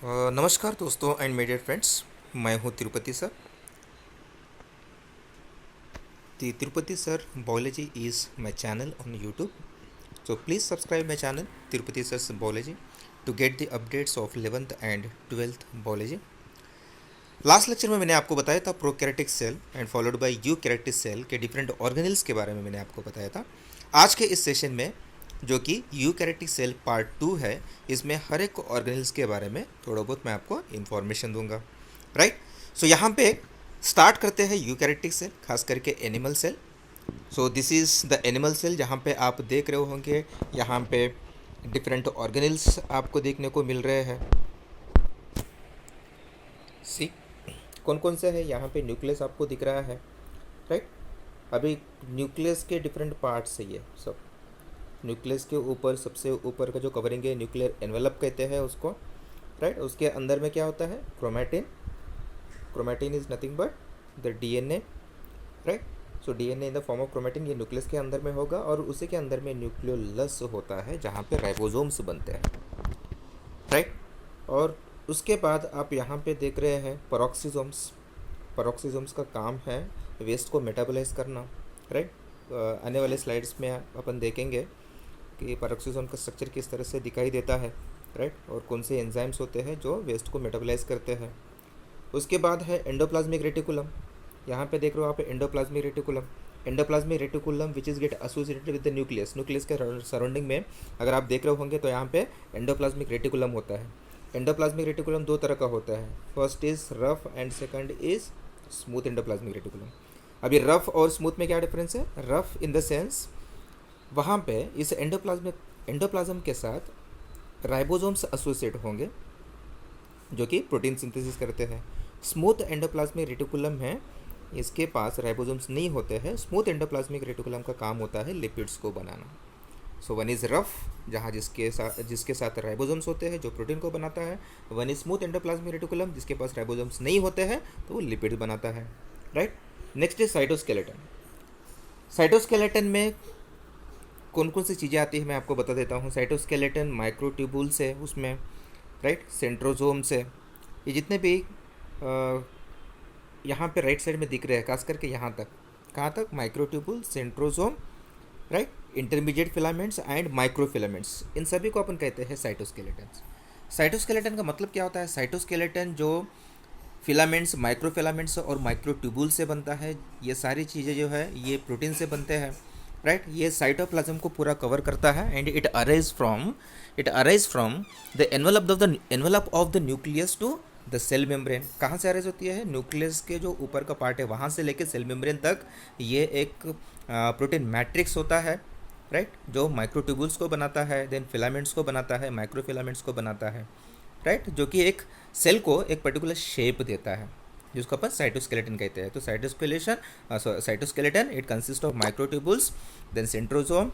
नमस्कार दोस्तों and my dear friends. मैं हूं Tirupati sir. The Tirupati sir biology is my channel on YouTube, so please subscribe my channel Tirupati Sir's Biology to get the updates of 11th and 12th biology। Last lecture में मैंने आपको बताया था prokaryotic cell and followed by eukaryotic cell के different organelles के बारे में मैंने आपको बताया था। आज के इस सेशन में जो कि यूकैरियोटिक सेल पार्ट 2 है, इसमें हर एक ऑर्गेनेल्स के बारे में थोड़ा बहुत मैं आपको इन्फॉर्मेशन दूंगा। राइट, सो यहाँ पे स्टार्ट करते हैं यूकैरियोटिक सेल, खास करके animal cell. So this is the animal cell, जहाँ पे आप देख रहे होंगे यहाँ पे डिफरेंट ऑर्गेनेल्स आपको देखने को मिल रहे हैं। सी कौन कौन से है यहाँ पे, न्यूक्लियस आपको दिख रहा है। राइट, अभी न्यूक्लियस के डिफरेंट पार्ट्स है ये सब। न्यूक्लियस के ऊपर सबसे ऊपर का जो कवरिंग है न्यूक्लियर एनवेलप कहते हैं उसको। राइट, उसके अंदर में क्या होता है, chromatin. Chromatin is nothing but the DNA. Right, so DNA in the form of chromatin ये न्यूक्लियस के अंदर में होगा, और उसी के अंदर में न्यूक्लियोलस होता है जहाँ पे राइबोसोम्स बनते हैं। राइट, और उसके बाद आप यहाँ पे देख रहे हैं पेरोक्सिसोम्स। पेरोक्सिसोम्स का काम है वेस्ट को मेटाबोलाइज करना। राइट, आने वाले स्लाइड्स में अपन देखेंगे कि पेरोक्सिसोम का स्ट्रक्चर किस तरह से दिखाई देता है। राइट, और कौन से एंजाइम्स होते हैं जो वेस्ट को मेटाबोलाइज करते हैं। उसके बाद है एंडोप्लाज्मिक रेटिकुलम। यहाँ पे देख रहे हो आप endoplasmic reticulum. Endoplasmic reticulum which is get associated with the nucleus. Nucleus के सराउंडिंग में अगर आप देख रहे होंगे तो यहाँ पे एंडोप्लाज्मिक रेटिकुलम होता है। एंडोप्लाज्मिक रेटिकुलम दो तरह का होता है, first is rough and second is smooth endoplasmic reticulum. अभी रफ और स्मूथ में क्या डिफरेंस है? रफ इन द सेंस वहाँ पे इस एंडोप्लाज्म के साथ राइबोसोम्स एसोसिएट होंगे जो कि प्रोटीन सिंथेसिस करते हैं। स्मूथ एंडोप्लाज्मिक रेटिकुलम है, इसके पास राइबोसोम्स नहीं होते हैं। स्मूथ एंडोप्लाज्मिक रेटिकुलम का काम होता है लिपिड्स को बनाना। सो वन इज़ रफ, जहाँ जिसके साथ राइबोसोम्स होते हैं जो प्रोटीन को बनाता है। One is smooth endoplasmic reticulum, जिसके पास राइबोसोम्स नहीं होते हैं तो वो लिपिड बनाता है। Right, next is cytoskeleton. Cytoskeleton में कौन कौन सी चीज़ें आती है मैं आपको बता देता हूँ। साइटोस्केलेटन माइक्रोट्यूबुल्स है उसमें। राइट, सेंट्रोजोम्स है। ये जितने भी यहाँ पे राइट साइड में दिख रहे हैं, खास करके यहाँ तक, कहाँ तक, microtubule, centrosome, right, intermediate filaments and microfilaments, इन सभी को अपन कहते हैं साइटोस्केलेटन। साइटोस्केलेटन का मतलब क्या होता है? साइटोस्केलेटन जो फिलामेंट्स, माइक्रोफिलामेंट्स और माइक्रोट्यूबुल से बनता है, ये सारी चीज़ें जो है ये प्रोटीन से बनते हैं। राइट, ये साइटोप्लाज्म को पूरा कवर करता है and it arise from the envelope of the nucleus to the cell membrane. कहाँ से अरेज होती है? न्यूक्लियस के जो ऊपर का पार्ट है वहाँ से लेके सेल मेम्ब्रेन तक ये एक प्रोटीन मैट्रिक्स होता है। राइट, जो माइक्रोट्यूबुल्स को बनाता है, देन फिलामेंट्स को बनाता है, माइक्रोफिलामेंट्स को बनाता है। राइट, जो कि एक सेल को एक पर्टिकुलर शेप देता है, जिसको अपन साइटोस्केलेटन कहते हैं। तो cytoskeleton it consist of microtubules, then centrosome,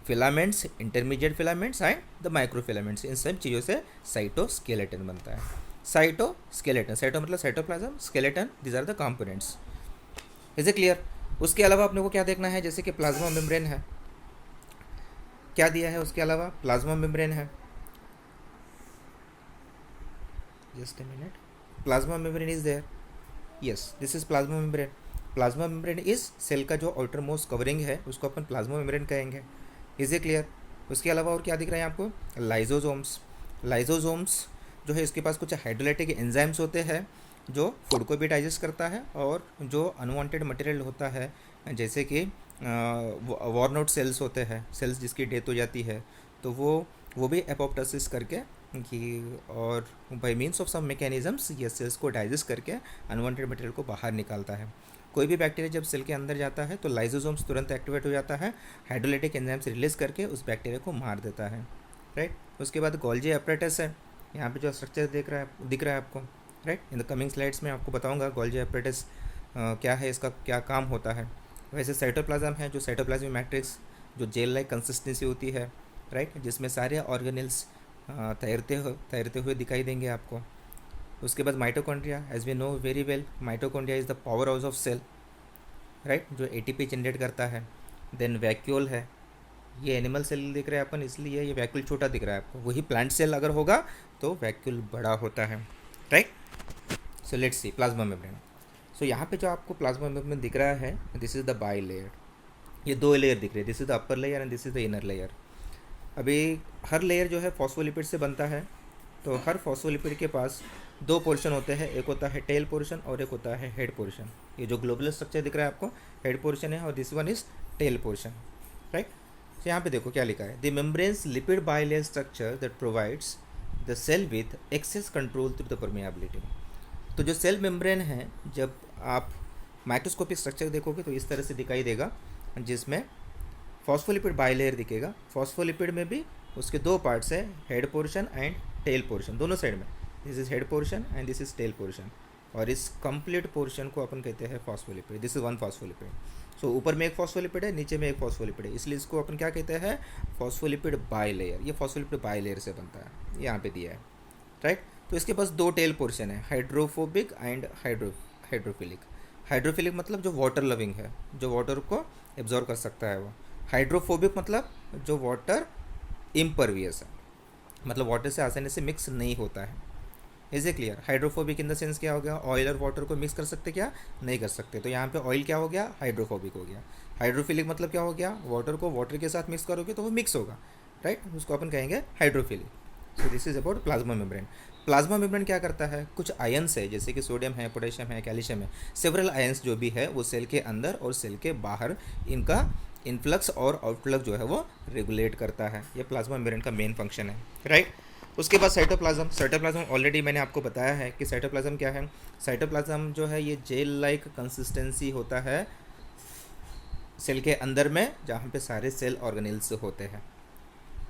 filaments, intermediate filaments and the microfilaments. इन सब चीज़ों से साइटोस्केलेटन बनता है। साइटोस्केलेटन, साइटो मतलब cytoplasm, skeleton these are the components. Is a clear? उसके अलावा अपने को क्या देखना है? जैसे कि प्लाज्मा मेम्ब्रेन है, क्या दिया है उसके अलावा? प्लाज्मा मेम्ब्रेन है। Just a minute, plasma membrane is there. Yes, this is plasma membrane. Plasma membrane is cell का जो आउटर मोस्ट कवरिंग है उसको अपन प्लाज्मा मेम्ब्रेन कहेंगे। Is a clear? उसके अलावा और क्या दिख रहा है आपको? लाइजोसोम्स। लाइजोसोम्स जो है इसके पास कुछ हाइड्रोलाइटिक एंजाइम्स होते हैं जो फूड को भी डाइजेस्ट करता है, और जो अनवांटेड मटेरियल होता है जैसे कि वॉर्नआउट सेल्स होते हैं, सेल्स जिसकी डेथ हो जाती है, तो वो भी एपोप्टोसिस करके कि और by means of some mechanisms ये सेल्स को डाइजेस्ट करके अनवांटेड मटेरियल को बाहर निकालता है। कोई भी बैक्टीरिया जब सेल के अंदर जाता है तो लाइजोसोम्स तुरंत एक्टिवेट हो जाता है, हाइड्रोलाइटिक एंजाइम्स रिलीज करके उस बैक्टीरिया को मार देता है। राइट, उसके बाद गोल्जी एपरेटस है। यहाँ पे जो स्ट्रक्चर दिख रहा है आपको। Right, in the coming slides में आपको बताऊंगा गोल्जी एपरेटस क्या है, इसका क्या काम होता है। वैसे साइटोप्लाज्म है, जो साइटोप्लाज्मिक मैट्रिक्स जो जेल लाइक कंसिस्टेंसी होती है। राइट, जिसमें सारे ऑर्गेनेल्स तैरते हुए दिखाई देंगे आपको। उसके बाद mitochondria, as we know very well, mitochondria is the powerhouse of cell. Right, जो एटीपी जनरेट करता है। देन वैक्यूल है, ये एनिमल सेल दिख रहा है अपन, इसलिए ये वैक्यूल छोटा दिख रहा है आपको। वही प्लांट सेल अगर होगा तो वैक्यूल बड़ा होता है, right. So let's see plasma membrane. So यहाँ पे जो आपको प्लाज्मा मेम्ब्रेन दिख रहा है, this is the bilayer, ये दो लेयर दिख रही है, this is the upper layer and this is the inner layer. अभी हर लेयर जो है फॉस्फोलिपिड से बनता है, तो हर फॉस्फोलिपिड के पास दो पोर्शन होते हैं, एक होता है टेल पोर्शन और एक होता है हेड पोर्शन। ये जो ग्लोबुलर स्ट्रक्चर दिख रहा है आपको, हेड पोर्शन है और this one is tail portion, right. तो यहाँ पे देखो क्या लिखा है, the membranes lipid bilayer structure that provides the cell with access control through the permeability. तो जो सेल मेम्ब्रेन है, जब आप माइक्रोस्कोपिक स्ट्रक्चर देखोगे तो इस तरह से दिखाई देगा, जिसमें फॉस्फोलिपिड बाइलेयर दिखेगा। फॉस्फोलिपिड में भी उसके दो पार्ट्स है, head portion and tail portion, दोनों साइड में। This is head portion and this is tail portion, और इस कंप्लीट पोर्शन को अपन कहते हैं phospholipid. This is one phospholipid. So ऊपर में एक फॉस्फोलिपिड है, नीचे में एक फॉस्फोलिपिड है, इसलिए इसको अपन क्या कहते हैं, फॉस्फोलिपिड बाइलेयर। ये फॉस्फोलिपिड बाइलेयर से बनता है, यहाँ पे दिया है, राइट। तो इसके पास दो टेल पोर्शन है, हाइड्रोफोबिक एंड हाइड्रोफिलिक। हाइड्रोफिलिक मतलब जो वाटर लविंग है, जो वाटर को एब्जॉर्व कर सकता है वो। हाइड्रोफोबिक मतलब जो वाटर इम्परवियस है, मतलब वाटर से आसानी से मिक्स नहीं होता है। Is a clear. Hydrophobic in the sense क्या हो गया, ऑयल और वाटर को मिक्स कर सकते क्या, नहीं कर सकते, तो यहाँ पे ऑयल क्या हो गया, हाइड्रोफोबिक हो गया। हाइड्रोफिलिक मतलब क्या हो गया, वाटर को वाटर के साथ मिक्स करोगे तो वो मिक्स होगा, राइट, उसको अपन कहेंगे hydrophilic. So this is about plasma membrane. Plasma membrane क्या करता है, कुछ आयंस है जैसे कि सोडियम है, पोटेशियम है, कैल्शियम है, सेवरल आयंस जो भी है वो सेल के अंदर और सेल के बाहर इनका इनफ्लक्स और आउटफ्लक्स जो है वो रेगुलेट करता है। ये प्लाज्मा मेम्ब्रेन का मेन फंक्शन है, राइट। उसके बाद साइटोप्लाज्म। साइटोप्लाज्म ऑलरेडी मैंने आपको बताया है कि साइटोप्लाज्म क्या है। साइटोप्लाज्म जो है ये जेल लाइक कंसिस्टेंसी होता है सेल के अंदर में, जहाँ पे सारे सेल ऑर्गेनेल्स होते हैं।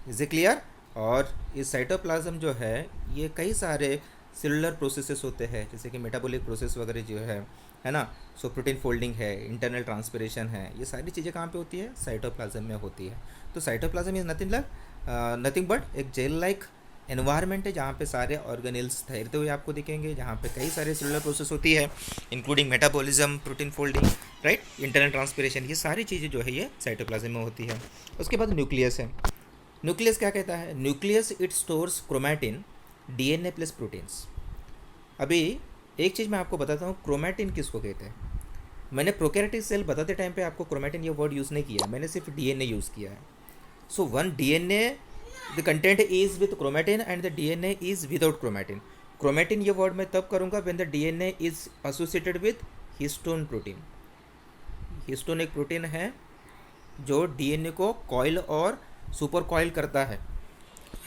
Is it clear. और इस साइटोप्लाज्म जो है ये कई सारे सेलुलर प्रोसेसेस होते हैं, जैसे कि मेटाबॉलिक प्रोसेस वगैरह जो है ना। सो प्रोटीन फोल्डिंग है, इंटरनल ट्रांसपिरेशन है, ये सारी चीज़ें कहाँ पे होती है, साइटोप्लाज्म में होती है। तो साइटोप्लाज्म इज नथिंग बट एक जेल लाइक एनवायरनमेंट है, जहाँ पे सारे ऑर्गेनेल्स ठहरते हुए आपको दिखेंगे, जहाँ पे कई सारे सेलुलर प्रोसेस होती है, including metabolism, protein folding, right, internal transpiration, ये सारी चीज़ें जो है ये साइटोप्लाज्म में होती है। उसके बाद न्यूक्लियस है। न्यूक्लियस क्या कहता है, nucleus it stores chromatin, DNA plus proteins. अभी एक चीज़ मैं आपको बताता हूँ, क्रोमैटिन किसको कहते हैं। मैंने प्रोकैरियोटिक सेल बताते टाइम पे आपको क्रोमैटिन ये वर्ड यूज़ नहीं किया, मैंने सिर्फ डीएनए यूज़ किया है। So one DNA the content is with chromatin and the DNA is without chromatin. Chromatin ये वर्ड मैं तब करूँगा when the DNA is associated with histone protein. Histone एक प्रोटीन है जो डीएनए को कॉइल और सुपर कॉइल करता है,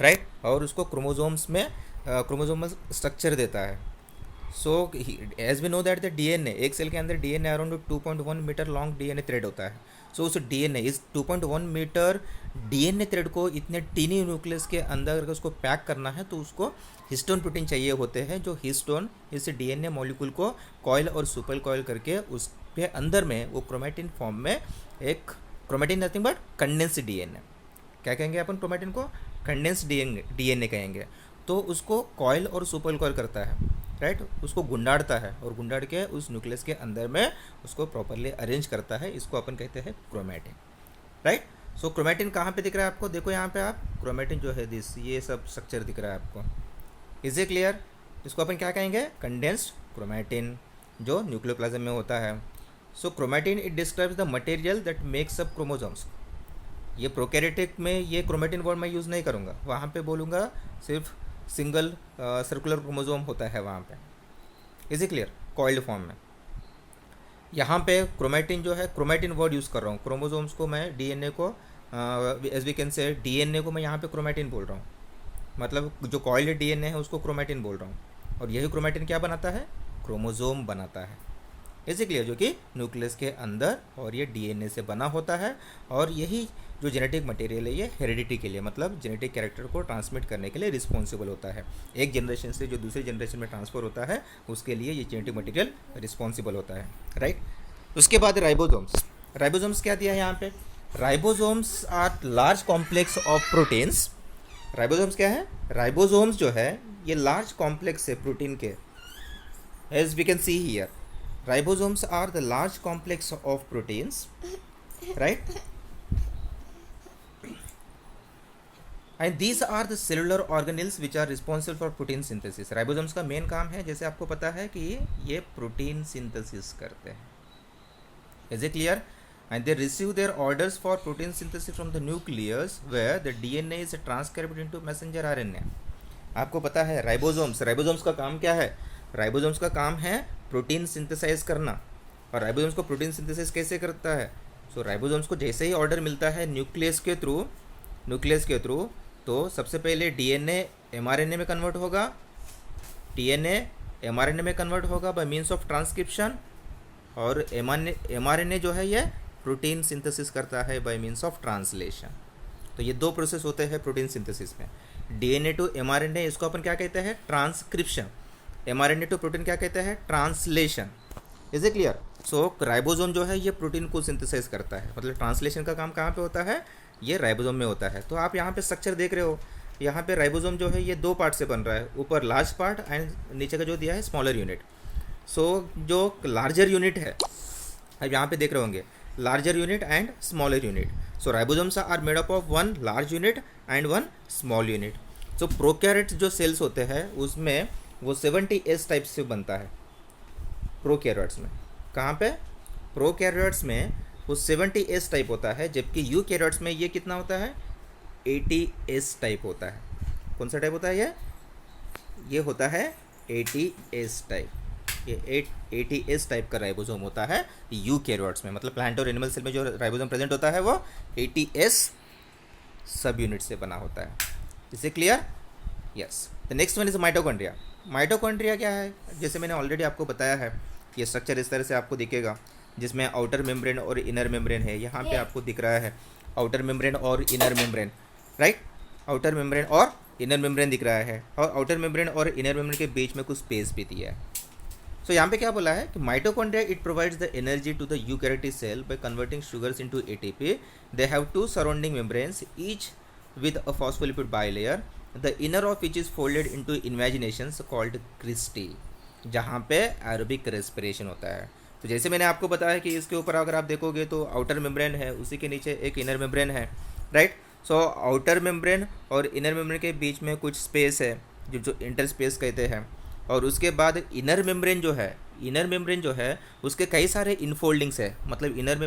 राइट, और उसको क्रोमोजोम्स में क्रोमोजोमल स्ट्रक्चर देता है। So as we know that the DNA, एक सेल के अंदर DNA around 2.1 metre long DNA thread होता है। सो उस डीएनए इस 2.1 मीटर डीएनए थ्रेड को इतने टीनी न्यूक्लियस के अंदर अगर उसको पैक करना है तो उसको हिस्टोन प्रोटीन चाहिए होते हैं, जो हिस्टोन इस डीएनए मॉलिक्यूल को कॉइल और सुपर कॉइल करके उसके अंदर में वो क्रोमैटिन फॉर्म में एक chromatin nothing but condensed DNA, क्या कहेंगे अपन क्रोमैटिन को, कंडेंस्ड डीएनए कहेंगे। तो उसको कॉइल और सुपर कॉइल करता है, राइट, उसको गुंडाड़ता है और गुंडाड़ के उस न्यूक्लियस के अंदर में उसको प्रॉपरली अरेंज करता है, इसको अपन कहते हैं क्रोमैटिन, राइट। सो क्रोमैटिन कहाँ पे दिख रहा है आपको, देखो यहाँ पे आप क्रोमैटिन जो है दिस, ये सब स्ट्रक्चर दिख रहा है आपको। Is a clear. इसको अपन क्या कहेंगे, कंडेंस्ड क्रोमैटिन, जो न्यूक्लियोप्लाज्म में होता है। So chromatin it describes the material that makes up chromosomes. ये प्रोकैरियोटिक में ये क्रोमैटिन वर्ड मैं यूज़ नहीं करूँगा, वहाँ पे बोलूँगा सिर्फ सिंगल सर्कुलर क्रोमोसोम होता है वहाँ पे। Is it clear, coiled form में। यहाँ पे क्रोमैटिन जो है, क्रोमैटिन वर्ड यूज़ कर रहा हूँ, क्रोमोसोम्स को मैं डीएनए को as we can say DNA को मैं यहाँ पे क्रोमैटिन बोल रहा हूँ, मतलब जो कॉइल्ड डीएनए है उसको क्रोमैटिन बोल रहा हूँ, और यही क्रोमैटिन क्या बनाता है, क्रोमोसोम बनाता है। इज इट क्लियर, जो कि न्यूक्लियस के अंदर और ये डीएनए से बना होता है, और यही जो जेनेटिक मटेरियल है ये हेरिडिटी के लिए, मतलब जेनेटिक कैरेक्टर को ट्रांसमिट करने के लिए रिस्पॉन्सिबल होता है। एक जनरेशन से जो दूसरी जनरेशन में ट्रांसफ़र होता है उसके लिए ये जेनेटिक मटेरियल रिस्पॉन्सिबल होता है, राइट। उसके बाद राइबोसोम्स। राइबोसोम्स क्या दिया है यहाँ पे, ribosomes are large complex of proteins. Ribosomes क्या है, राइबोसोम्स जो है ये लार्ज कॉम्प्लेक्स है प्रोटीन के, as we can see here. Ribosomes are the large complex of proteins, right? And these are the cellular organelles which are responsible for protein synthesis. Ribosomes का main काम है, जैसे आपको पता है कि ये प्रोटीन सिंथेसिस करते हैं। Is it clear? And they receive their orders for protein synthesis from the nucleus where the DNA is transcribed into messenger RNA. आपको पता है राइबोसोम्स का काम क्या है? राइबोसोम्स का काम है प्रोटीन सिंथेसाइज करना। और राइबोसोम्स को प्रोटीन सिंथेसिस कैसे करता है? सो राइबोसोम्स को जैसे ही ऑर्डर मिलता है न्यूक्लियस के थ्रू, तो सबसे पहले डीएनए एमआरएनए में कन्वर्ट होगा, डीएनए एमआरएनए में कन्वर्ट होगा बाय मीन्स ऑफ ट्रांसक्रिप्शन, और एमआरएनए जो है ये प्रोटीन सिंथेसिस करता है बाय मीन्स ऑफ ट्रांसलेशन। तो ये दो प्रोसेस होते हैं प्रोटीन सिंथेसिस में। डीएनए टू एमआरएनए, इसको अपन क्या कहते हैं? ट्रांसक्रिप्शन। एमआरएनए टू प्रोटीन क्या कहते हैं? Translation. Is it clear? So ribosome जो है ये प्रोटीन को सिंथेसाइज करता है, मतलब ट्रांसलेशन का काम कहाँ पे होता है? ये राइबोसोम में होता है। तो आप यहाँ पे स्ट्रक्चर देख रहे हो, यहाँ पे राइबोसोम जो है ये दो पार्ट से बन रहा है, ऊपर लार्ज पार्ट एंड नीचे का जो दिया है स्मॉलर यूनिट। सो जो लार्जर यूनिट है, अब यहाँ पे देख रहे होंगे larger unit and smaller unit. So ribosomes are made up of one large unit and one small unit. So prokaryotes जो सेल्स होते हैं उसमें वो 70S टाइप से बनता है प्रोकैरियोट्स में। कहाँ पे? प्रोकैरियोट्स में वो 70S टाइप होता है, जबकि यूकैरियोट्स में ये कितना होता है? 80S टाइप होता है। कौन सा टाइप होता है ये होता है 80S टाइप। ये 80S टाइप का राइबोसोम होता है यूकैरियोट्स में, मतलब प्लांट और एनिमल सेल में जो राइबोसोम प्रेजेंट होता है वो 80S सब यूनिट से बना होता है। Is it clear? Yes. The next one is mitochondria. Mitochondria क्या है? जैसे मैंने ऑलरेडी आपको बताया है, ये स्ट्रक्चर इस तरह से आपको दिखेगा, जिसमें आउटर मेम्ब्रेन और इनर मेम्ब्रेन है। यहाँ पे आपको दिख रहा है आउटर मेम्ब्रेन और inner membrane, right? Outer membrane और इनर मेम्ब्रेन दिख रहा है, और आउटर मेम्ब्रेन और इनर मेम्ब्रेन के बीच में कुछ स्पेस भी दिया है। सो यहाँ पे क्या बोला है कि mitochondria it provides the energy to the eukaryotic cell by converting sugars into ATP. They have two surrounding membranes each with a phospholipid bilayer, the inner of which is folded into invaginations called cristae, जहाँ पे aerobic respiration होता है। तो जैसे मैंने आपको बताया कि इसके ऊपर अगर आप देखोगे तो आउटर मेम्ब्रेन है, उसी के नीचे एक इनर मेम्ब्रेन है, राइट? सो आउटर मेम्ब्रेन और इनर मेम्ब्रेन के बीच में कुछ स्पेस है जो इंटर स्पेस कहते हैं, और उसके बाद इनर मेम्ब्रेन जो है उसके कई सारे इनफोल्डिंग्स है, मतलब इनर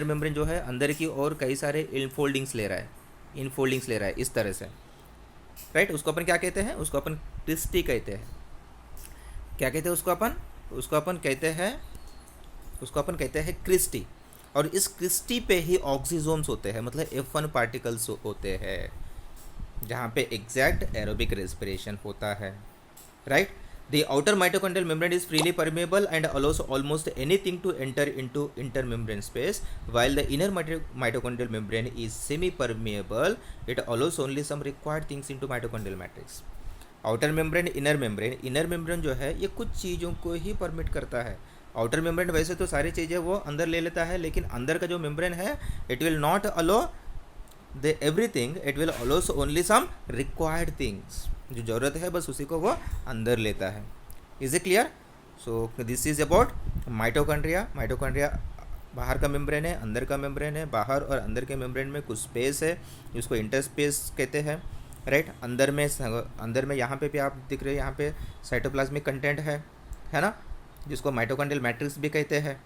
मेम्ब्रेन जो है अंदर की ओर कई सारे इनफोल्डिंग्स ले रहा है इस तरह से, राइट? उसको अपन क्या कहते हैं? उसको अपन क्रिस्टी कहते हैं। क्या कहते हैं उसको अपन कहते हैं क्रिस्टी। और इस क्रिस्टी पे ही ऑक्सीजोम्स होते हैं, मतलब F1 पार्टिकल्स होते हैं, जहाँ पे एग्जैक्ट एरोबिक रेस्पिरेशन होता है, right? The outer mitochondrial membrane is freely permeable and allows almost anything to enter into intermembrane space, while the inner mitochondrial membrane is semi-permeable. It allows only some required things into mitochondrial matrix. Outer membrane, inner membrane जो है ये कुछ चीज़ों को ही permit करता है। Outer membrane वैसे तो सारी चीज़ें वो अंदर ले लेता है, लेकिन अंदर का जो मेम्ब्रेन है it will not allow the everything, it will allows only some required things. जो ज़रूरत है बस उसी को वो अंदर लेता है। Is it clear? So this is about mitochondria बाहर का मेम्ब्रेन है, अंदर का मेम्ब्रेन है। बाहर और अंदर के मेम्ब्रेन में कुछ स्पेस है जिसको इंटरस्पेस कहते हैं, राइट? अंदर में यहाँ पे भी आप दिख रहे हैं, यहाँ पे साइटोप्लाज्मिक कंटेंट है ना, जिसको माइटोकॉन्ड्रियल मैट्रिक्स भी कहते हैं।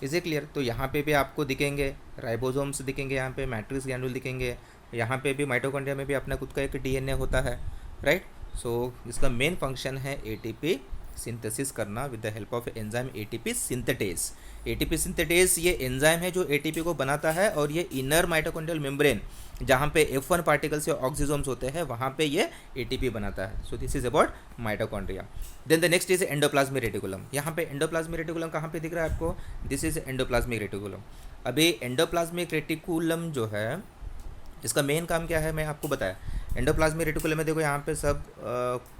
Is it clear? तो यहाँ पे भी आपको दिखेंगे राइबोसोम्स दिखेंगे, यहाँ पे मैट्रिक्स ग्रैन्यूल दिखेंगे, यहाँ पे भी माइटोकॉन्ड्रिया में भी अपना खुद का एक डीएनए होता है, राइट? सो इसका मेन फंक्शन है एटीपी सिंथेसिस करना with the help of enzyme ATP synthetase. ATP synthetase ये एंजाइम है जो एटीपी को बनाता है, और ये इनर माइटोकॉन्ड्रियल मेम्ब्रेन जहाँ पे F1 पार्टिकल्स या ऑक्सीजोम्स होते हैं वहाँ पे ये एटीपी बनाता है। So this is about mitochondria. Then the next is endoplasmic reticulum. यहाँ पे एंडोप्लाज्मिक रेटिकुलम कहाँ पे दिख रहा है आपको? This is endoplasmic reticulum. अभी एंडोप्लाज्मिक रेटिकुलम जो है इसका मेन काम क्या है मैं आपको बताया। एंडोप्लाज्मिक रेटिकुलम में देखो यहाँ पे सब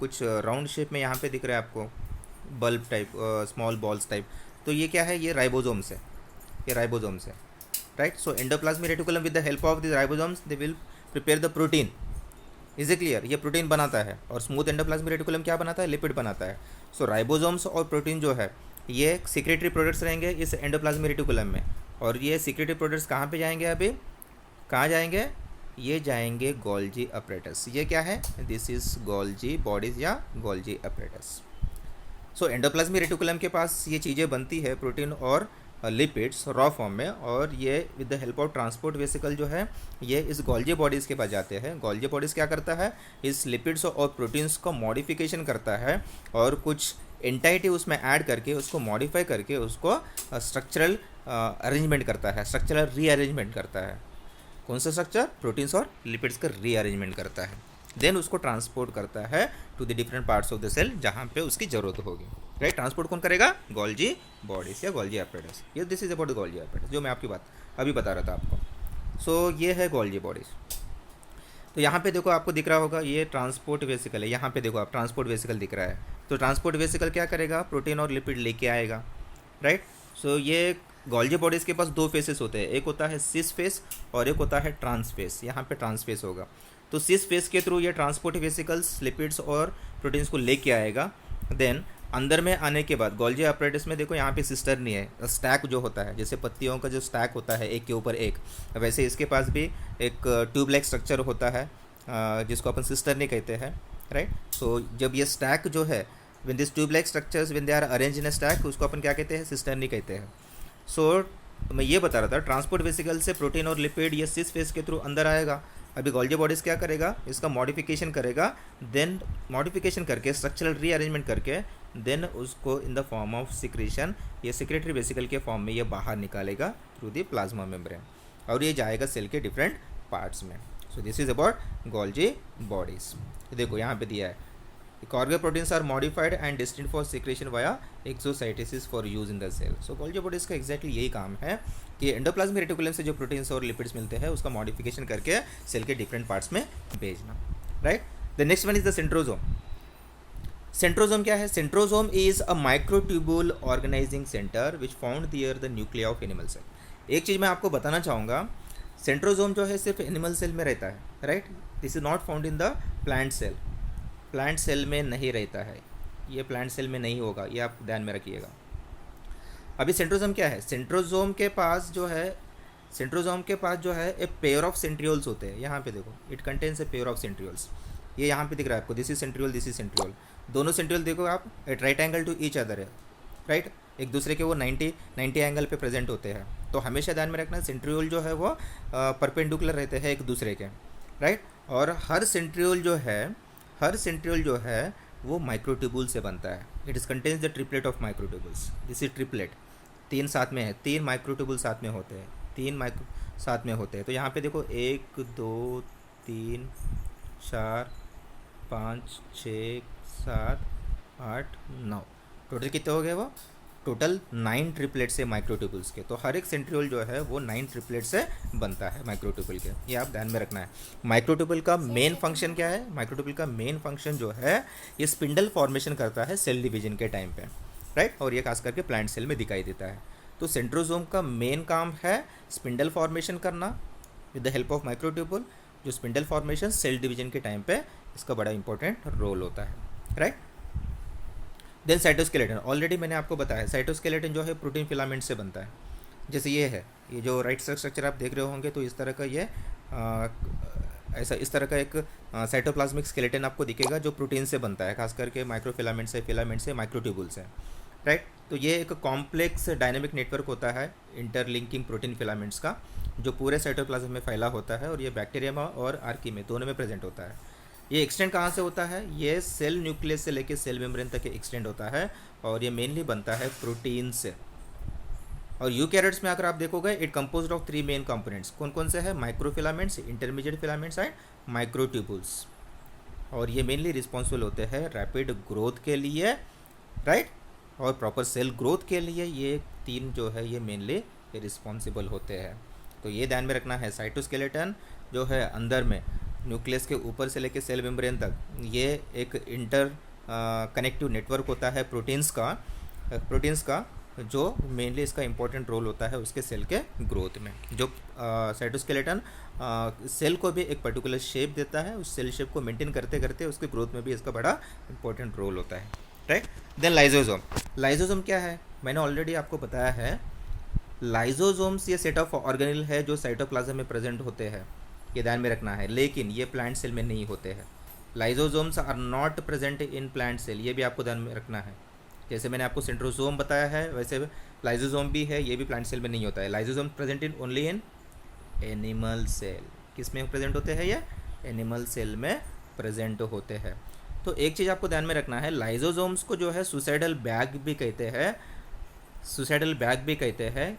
कुछ राउंड शेप में यहाँ पे दिख रहा है आपको, bulb type, small balls type. तो ये क्या है? ये राइबोसोम्स है, right? So endoplasmic reticulum with the help of the ribosomes they will prepare the protein. Is it clear? ये प्रोटीन बनाता है। और स्मूथ एंडोप्लाज्मिक रेटिकुलम क्या बनाता है? लिपिड बनाता है। सो राइबोसोम्स और प्रोटीन जो है ये सिक्रेटरी प्रोडक्ट्स रहेंगे इस एंडोप्लाज्मिक रेटिकुलम में। और ये सिक्रेटरी प्रोडक्ट्स कहाँ पे जाएंगे? अभी कहाँ जाएंगे? ये जाएंगे गोल्जी अपरेटस। ये क्या है? दिस इज गोल्जी बॉडीज या गोल्जी अपरेटस। सो एंडोप्लाज्मिक रेटिकुलम के पास ये चीज़ें बनती है, प्रोटीन और लिपिड्स रॉ फॉर्म में, और ये with the help of transport vesicle जो है ये इस गोल्जी बॉडीज़ के पास जाते हैं। गोल्जी बॉडीज़ क्या करता है? इस लिपिड्स और प्रोटीन्स को मॉडिफिकेशन करता है और कुछ एंटाइटी उसमें ऐड करके उसको मॉडिफाई करके उसको स्ट्रक्चरल अरेंजमेंट करता है, स्ट्रक्चरल रीअरेंजमेंट करता है। कौन सा स्ट्रक्चर? प्रोटीन्स और लिपिड्स का रीअरेंजमेंट करता है। देन उसको ट्रांसपोर्ट करता है to the different parts of the cell जहाँ पे उसकी ज़रूरत होगी। राइट, ट्रांसपोर्ट कौन करेगा? गोल्जी बॉडीज या गोल्जी अपरेटस। ये this is about the Golgi apparatus जो मैं आपकी बात अभी बता रहा था आपको। सो ये है गोल्जी बॉडीज। तो यहाँ पे देखो आपको दिख रहा होगा ये ट्रांसपोर्ट वेसिकल है। यहाँ पे देखो आप ट्रांसपोर्ट वेसिकल दिख रहा है। तो ट्रांसपोर्ट वेसिकल क्या करेगा? प्रोटीन और लिपिड लेके आएगा। राइट, सो ये गोल्जी बॉडीज़ के पास दो फेसेस होते हैं, एक होता है सिस फेस और एक होता है ट्रांस फेस। यहाँ पे ट्रांस फेस होगा। तो सिस फेस के थ्रू ये ट्रांसपोर्ट वेसिकल्स लिपिड्स और प्रोटीन्स को लेके आएगा। देन अंदर में आने के बाद गोल्जी अपरेटस में देखो यहाँ पे सिस्टर्नी है, स्टैक जो होता है, जैसे पत्तियों का जो स्टैक होता है एक के ऊपर एक, वैसे इसके पास भी एक ट्यूब लाइक स्ट्रक्चर होता है जिसको अपन सिस्टर्नी कहते हैं। राइट, सो जब ये स्टैक जो है when this tube like structures when they are arrange in stack, उसको अपन क्या कहते हैं? सिस्टर्नी कहते हैं। सो मैं ये बता रहा था ट्रांसपोर्ट वेसिकल से प्रोटीन और लिपिड ये सिस फेस के थ्रू अंदर आएगा। अभी गोल्जी बॉडीज़ क्या करेगा? इसका मॉडिफिकेशन करेगा। देन मॉडिफिकेशन करके स्ट्रक्चरल रीअरेंजमेंट करके देन उसको in the form of secretion, ये सिक्रेटरी वेसिकल के फॉर्म में ये बाहर निकालेगा थ्रू द प्लाज्मा मेम्ब्रेन और ये जाएगा सेल के डिफरेंट पार्ट्स में। सो this is about Golgi bodies. देखो यहाँ पे दिया है cargo proteins are modified and destined for secretion via exocytosis for use in the cell। so Golgi bodies का एग्जैक्टली यही काम है कि एंडोप्लाज्मिक रेटिकुलम से जो प्रोटीन्स और लिपिड्स मिलते हैं उसका मॉडिफिकेशन करके सेल के डिफरेंट पार्ट्स में भेजना। Right, the next one is the centrosome. Centrosome क्या है? Centrosome is a microtubule organising centre which found near the nuclei of animal cell. एक चीज़ मैं आपको बताना चाहूँगा, सेंट्रोजोम जो है सिर्फ एनिमल सेल में रहता है। Right, this is not found in the plant cell. Plant cell में नहीं रहता है, ये प्लांट सेल में नहीं होगा, ये आप ध्यान में रखिएगा। अभी सेंट्रोजोम क्या है? सेंट्रोजोम के पास जो है ए पेयर ऑफ सेंट्रियोल्स होते हैं। यहाँ पे देखो it contains a pair of centrioles. ये यहाँ पे दिख रहा है आपको, this is centriole, this is centriole. दोनों सेंट्रियोल देखो आप at right angle to each other है। राइट, एक दूसरे के वो 90 एंगल पे प्रेजेंट होते हैं। तो हमेशा ध्यान में रखना सेंट्रियोल जो है वो परपेंडिकुलर रहते हैं एक दूसरे के। राइट, और हर सेंट्रियोल जो है वो माइक्रोट्यूबुल से बनता है। It is contains the triplet of microtubules. This is triplet, तीन साथ में है, तीन माइक्रोट्यूबुल साथ में होते हैं, साथ में होते हैं। तो यहाँ पे देखो 1 2 3 4 5 6 7 8 9 टोटल कितने हो गए? वो टोटल 9 ट्रिपलेट से माइक्रोट्यूबुल्स के। तो हर एक सेंट्रियोल जो है वो 9 ट्रिपलेट से बनता है माइक्रोट्यूबुल के। ये आप ध्यान में रखना है। माइक्रोट्यूबुल का मेन फंक्शन क्या है? माइक्रोट्यूबुल का मेन फंक्शन जो है ये स्पिंडल फॉर्मेशन करता है सेल डिवीजन के टाइम पे। राइट, और ये खास करके प्लांट सेल में दिखाई देता है। तो सेंट्रोजोम का मेन काम है स्पिंडल फॉर्मेशन करना with the help of microtubule. जो स्पिंडल फॉर्मेशन सेल डिवीजन के टाइम पे इसका बड़ा इंपॉर्टेंट रोल होता है। राइट, देन साइटोस्केलेटन, ऑलरेडी मैंने आपको बताया साइटोस्केलेटन जो है प्रोटीन फिलामेंट से बनता है। जैसे ये है, ये जो राइट स्ट्रक्चर आप देख रहे होंगे, तो इस तरह का ये इस तरह का एक साइटोप्लाज्मिक स्केलेटन आपको दिखेगा जो प्रोटीन से बनता है, खास करके माइक्रोफिलामेंट से, फिलामेंट से, माइक्रोट्यूबुल से। राइट, तो ये एक कॉम्प्लेक्स डायनेमिक नेटवर्क होता है इंटरलिंकिंग प्रोटीन फिलामेंट्स का, जो पूरे साइटोप्लाज्म में फैला होता है और ये बैक्टीरिया और आर्की में दोनों में प्रेजेंट होता है। ये एक्सटेंड कहाँ से होता है? ये सेल न्यूक्लियस से लेके सेल मेम्ब्रेन तक एक्सटेंड होता है और ये मेनली बनता है प्रोटीन से। और यूकैरियोट्स में अगर आप देखोगे it composed of 3 main components. कौन कौन से हैं? Microfilaments, intermediate filaments and microtubules. और ये मेनली रिस्पॉन्सिबल होते हैं रैपिड ग्रोथ के लिए। राइट, और प्रॉपर सेल ग्रोथ के लिए ये 3 जो है ये मेनली रिस्पॉन्सिबल होते हैं। तो ये ध्यान में रखना है। साइटोस्केलेटन जो है अंदर में न्यूक्लियस के ऊपर से लेके सेल मेम्ब्रेन तक, ये एक इंटर कनेक्टिव नेटवर्क होता है प्रोटीन्स का, जो मेनली इसका इंपॉर्टेंट रोल होता है उसके सेल के ग्रोथ में। जो साइटोस्केलेटन सेल को भी एक पर्टिकुलर शेप देता है, उस सेल शेप को मेंटेन करते करते उसके ग्रोथ में भी इसका बड़ा इंपॉर्टेंट रोल होता है। Right, then lysosome. लाइजोसोम क्या है? मैंने ऑलरेडी आपको बताया है। लाइजोसोम्स ये सेट ऑफ ऑर्गेनेल है जो साइटोप्लाज्म में प्रेजेंट होते हैं। ये ध्यान में रखना है, लेकिन ये प्लांट सेल में नहीं होते हैं। Lysosomes are not present in plant cell, ये भी आपको ध्यान में रखना है। जैसे मैंने आपको सेंट्रोसोम बताया है, वैसे लाइजोसोम भी है, ये भी प्लांट सेल में नहीं होता है। Lysosome present in only in animal cell. किस में प्रेजेंट होते हैं? ये एनिमल सेल में प्रेजेंट होते हैं। तो एक चीज़ आपको ध्यान में रखना है, लाइजोसोम्स को जो है सुसाइडल बैग भी कहते हैं, सुसाइडल बैग भी कहते हैं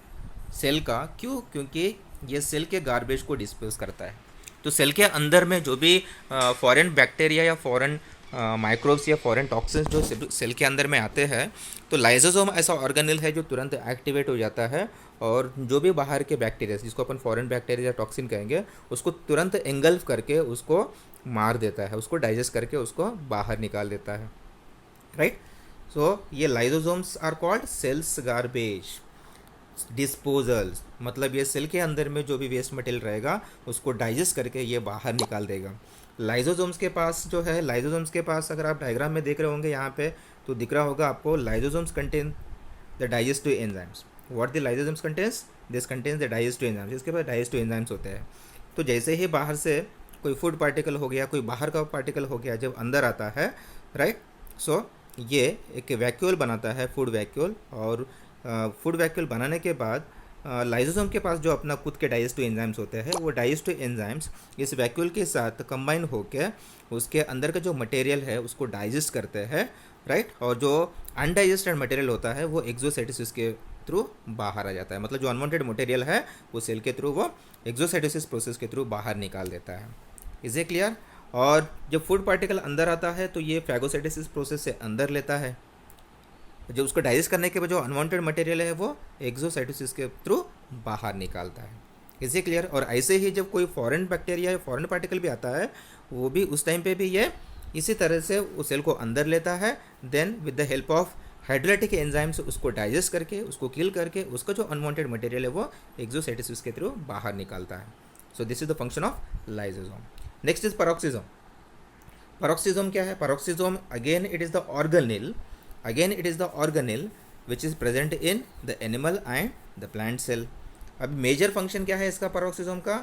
सेल का। क्यों? क्योंकि ये सेल के गार्बेज को डिस्पोज करता है। तो सेल के अंदर में जो भी फॉरेन बैक्टीरिया या फॉरेन माइक्रोब्स या फॉरेन टॉक्सिन्स जो सेल के अंदर में आते हैं, तो लाइजोसोम ऐसा ऑर्गेनेल है जो तुरंत एक्टिवेट हो जाता है और जो भी बाहर के बैक्टीरिया, जिसको अपन फॉरेन बैक्टीरिया या टॉक्सिन कहेंगे, उसको तुरंत एंगल्फ करके उसको मार देता है, उसको डाइजेस्ट करके उसको बाहर निकाल देता है, राइट। सो ये lysosomes are called cells garbage disposals, मतलब ये सेल के अंदर में जो भी वेस्ट मटेरियल रहेगा उसको डाइजेस्ट करके ये बाहर निकाल देगा। लाइजोसोम्स के पास जो है, लाइजोसोम्स के पास अगर आप डायग्राम में देख रहे होंगे यहाँ पे, तो दिख रहा होगा आपको, lysosomes contain the digestive enzymes. What the lysosomes contains? This contains the digestive enzymes. इसके पास डाइजेस्टिव एंजाइम्स होते हैं। तो जैसे ही बाहर से कोई फूड पार्टिकल हो गया, कोई बाहर का पार्टिकल हो गया, जब अंदर आता है, राइट, सो ये एक वैक्यूल बनाता है, फूड वैक्यूल। और फूड वैक्यूल बनाने के बाद लाइजोसोम के पास जो अपना खुद के डाइजेस्टिव एंजाइम्स होते हैं, वो डाइजेस्टिव एंजाइम्स इस वैक्यूल के साथ कंबाइन होकर उसके अंदर का जो मटेरियल है उसको डाइजेस्ट करते हैं, राइट। और जो अनडाइजेस्टेड मटेरियल होता है वो एक्सोसाइटोसिस के थ्रू बाहर आ जाता है। मतलब जो अनवांटेड मटेरियल है वो सेल के थ्रू वो एक्सोसाइटोसिस प्रोसेस के थ्रू बाहर निकाल देता है। Is a clear? और जब फूड पार्टिकल अंदर आता है तो ये फैगोसाइटोसिस प्रोसेस से अंदर लेता है। जब उसको डाइजेस्ट करने के बाद जो अनवांटेड मटेरियल है वो एक्सोसाइटोसिस के थ्रू बाहर निकालता है। Is a clear? और ऐसे ही जब कोई फॉरेन बैक्टीरिया या फॉरेन पार्टिकल भी आता है, वो भी उस टाइम पे भी ये इसी तरह से उस सेल को अंदर लेता है, then with the help of hydrolytic enzymes उसको डाइजेस्ट करके, उसको किल करके, उसका जो अनवांटेड मटेरियल है वो एक्सोसाइटोसिस के थ्रू बाहर निकालता है। So this is the function of lysosome. Next is पैरोक्सिसोम। पैरोक्सिसोम क्या है? पैरोक्सिसोम again it is the organelle, again it is the organelle which is present in the animal and the plant cell. अब major function क्या है इसका पैरोक्सिसोम का?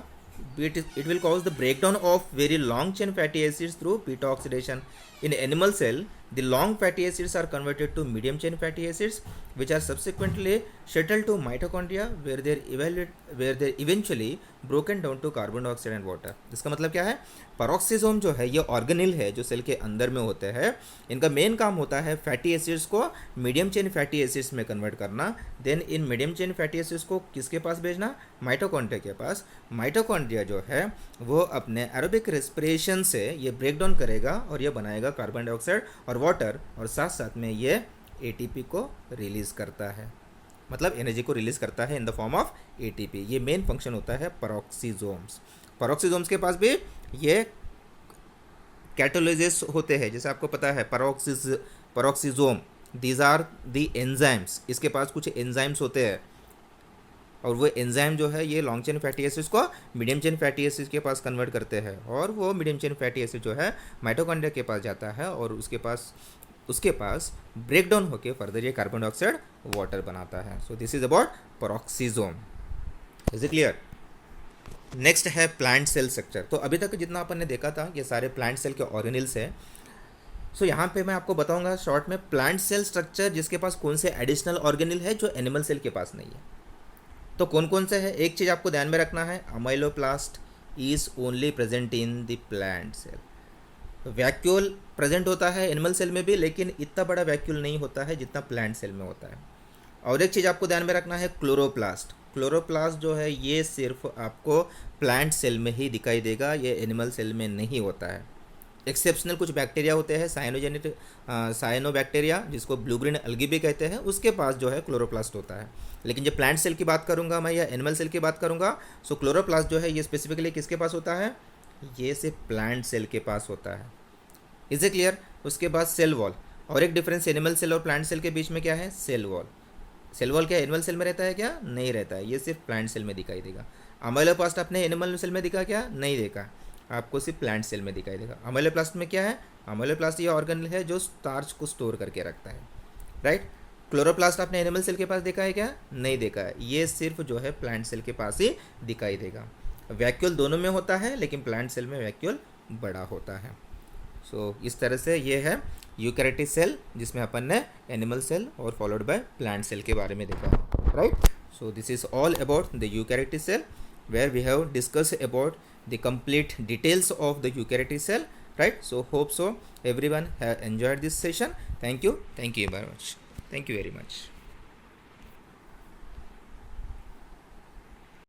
It will cause the breakdown of very long chain fatty acids through beta oxidation. In animal cell, the long fatty acids are converted to medium chain fatty acids, which are subsequently shuttled to mitochondria, where they're eventually broken down to carbon dioxide and water. इसका मतलब क्या है? पैरोक्सिसोम जो है ये organelle है जो cell के अंदर में होते हैं। इनका मेन काम होता है फैटी एसिड्स को मीडियम चेन फैटी एसिड्स में कन्वर्ट करना। Then in medium chain fatty acids को किसके पास भेजना? माइटोकॉन्ड्रिया के पास। माइटोकॉन्ड्रिया जो है वो अपने एरोबिक रेस्पिरेशन से ये ब्रेक डाउन करेगा और ये बनाएगा कार्बन डाइऑक्साइड और वाटर, और साथ साथ में ये एटीपी को रिलीज़ करता है, मतलब एनर्जी को रिलीज़ करता है in the form of ATP. ये मेन फंक्शन होता है पैरोक्सिसोम्स। पैरोक्सिसोम्स के पास भी ये कैटालिसिस होते हैं, जैसे आपको पता है peroxisome, these are the enzymes. इसके पास कुछ एंजाइम्स होते हैं और वो एंजाइम जो है ये लॉन्ग चेन फैटी एसिड्स को मीडियम चेन फैटी एसिड्स के पास कन्वर्ट करते हैं, और वो मीडियम चेन फैटी एसिड जो है माइटोकॉन्ड्रिया के पास जाता है और उसके पास ब्रेक डाउन होकर फर्दर ये कार्बन डाइऑक्साइड वाटर बनाता है। So this is about पैरोक्सिसोम। Is it clear? Next है प्लांट सेल स्ट्रक्चर। तो अभी तक जितना अपन ने देखा था ये सारे प्लांट सेल के ऑर्गेनेल्स हैं। सो यहाँ पे मैं आपको बताऊंगा शॉर्ट में प्लांट सेल स्ट्रक्चर जिसके पास कौन से एडिशनल ऑर्गेनेल है जो एनिमल सेल के पास नहीं है। तो कौन कौन से है? एक चीज़ आपको ध्यान में रखना है, amyloplast is only present in the plant cell. Vacuole present होता है एनिमल सेल में भी, लेकिन इतना बड़ा वैक्यूल नहीं होता है जितना प्लांट सेल में होता है। और एक चीज़ आपको ध्यान में रखना है, क्लोरोप्लास्ट। क्लोरोप्लास्ट जो है ये सिर्फ आपको प्लांट सेल में ही दिखाई देगा, ये एनिमल सेल में नहीं होता है। एक्सेप्शनल कुछ बैक्टीरिया होते हैं, साइनोबैक्टीरिया जिसको ब्लू ग्रीन अलगी भी कहते हैं, उसके पास जो है क्लोरोप्लास्ट होता है। लेकिन जब प्लांट सेल की बात करूंगा मैं या एनिमल सेल की बात करूंगा, सो क्लोरोप्लास्ट जो है ये स्पेसिफिकली किसके पास होता है? ये सिर्फ प्लांट सेल के पास होता है। Is a clear? उसके बाद सेल वॉल। और एक डिफरेंस एनिमल सेल और प्लांट सेल के बीच में क्या है? Cell wall. सेल वॉल क्या एनिमल सेल में रहता है क्या? नहीं रहता है, ये सिर्फ प्लांट सेल में दिखाई देगा। अमाइलोप्लास्ट आपने एनिमल सेल में दिखा क्या? नहीं देखा, आपको सिर्फ प्लांट सेल में दिखाई देगा। अमाइलोप्लास्ट में क्या है? अमाइलोप्लास्ट ये ऑर्गेनेल है जो स्टार्च को स्टोर करके रखता है, राइट। क्लोरोप्लास्ट आपने एनिमल सेल के पास देखा है क्या? नहीं देखा है, ये सिर्फ जो है प्लांट सेल के पास ही दिखाई देगा। वैक्यूल दोनों में होता है, लेकिन प्लांट सेल में वैक्यूल बड़ा होता है। सो इस तरह से ये है यूकैरियोटिक सेल, जिसमें अपन ने एनिमल सेल और फॉलोड बाय प्लांट सेल के बारे में देखा, right. So this is all about the eukaryotic cell, where we have discussed about the complete details of the eukaryotic cell, right? So hope so everyone have enjoyed this session. Thank you very much. Thank you very much.